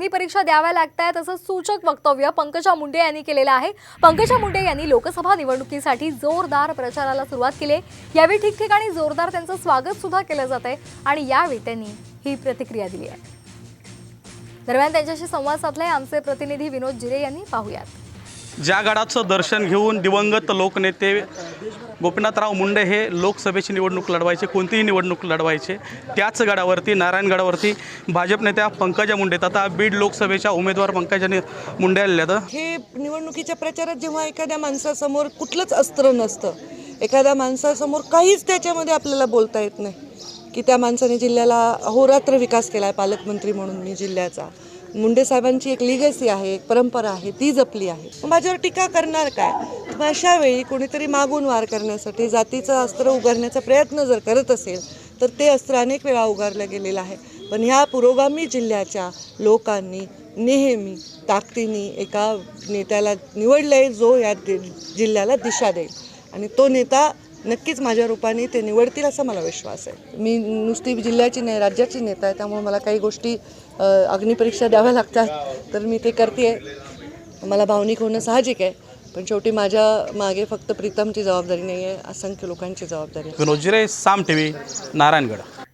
अग्निपरीक्षा द्याव्या लागतायत असं सूचक वक्तव्य पंकजा मुंडे यांनी केलेलं आहे। पंकजा मुंडे यांनी लोकसभा निवडणुकीसाठी जोरदार प्रचाराला सुरुवात केली। यावेळी ठिकठिकाणी जोरदार त्यांचं स्वागत सुद्धा केलं जात आहे आणि यावेळी त्यांनी ही प्रतिक्रिया दिली आहे। दरम्यान त्यांच्याशी संवाद साधलाय आमचे प्रतिनिधी विनोद जिरे यांनी। पाहूयात। ज्या गडाचं दर्शन घेऊन दिवंगत लोकनेते गोपीनाथराव मुंडे हे लोकसभेची निवडणूक लढवायचे, कोणतीही निवडणूक लढवायचे, त्याच गडावरती नारायणगडावरती भाजप नेत्या पंकजा मुंडे आता बीड लोकसभेच्या उमेदवार पंकजा मुंडे आलेल्या आहेत। हे निवडणुकीच्या प्रचारात जेव्हा एखाद्या माणसासमोर कुठलंच अस्त्र नसतं, एखाद्या माणसासमोर काहीच त्याच्यामध्ये आपल्याला बोलता येत नाही की त्या माणसाने जिल्ह्याला अहोरात्र विकास केला आहे, पालकमंत्री म्हणून मी जिल्ह्याचा, मुंडे साहेबांची एक लिगसी आहे, एक परंपरा आहे, ती जपली आहे, माझ्यावर टीका करणार काय? अशा वेळी कोणीतरी मागून वार करण्यासाठी जातीचं अस्त्र उगारण्याचा प्रयत्न जर करत असेल तर ते अस्त्र अनेक वेळा उगारलं गेलेलं आहे। पण ह्या पुरोगामी जिल्ह्याच्या लोकांनी नेहमी ताकदीने एका नेत्याला निवडलं आहे जो या जिल्ह्याला दिशा देईल आणि तो नेता नक्कीच माझ्या रूपाने ते निवडतील असा मला विश्वास आहे। मी नुसती जिल्ह्याची नाही, राज्याची नेता आहे, त्यामुळे मला काही गोष्टी अग्निपरीक्षा द्याव्या लागतात, तर मी ते करते। मला भावनिक होणं साहजिक आहे, पण शेवटी माझ्या मागे फक्त प्रीतमची जबाबदारी नाही आहे, असंख्य लोकांची जबाबदारी आहे। विनोद जिरे, साम टीव्ही, नारायणगड।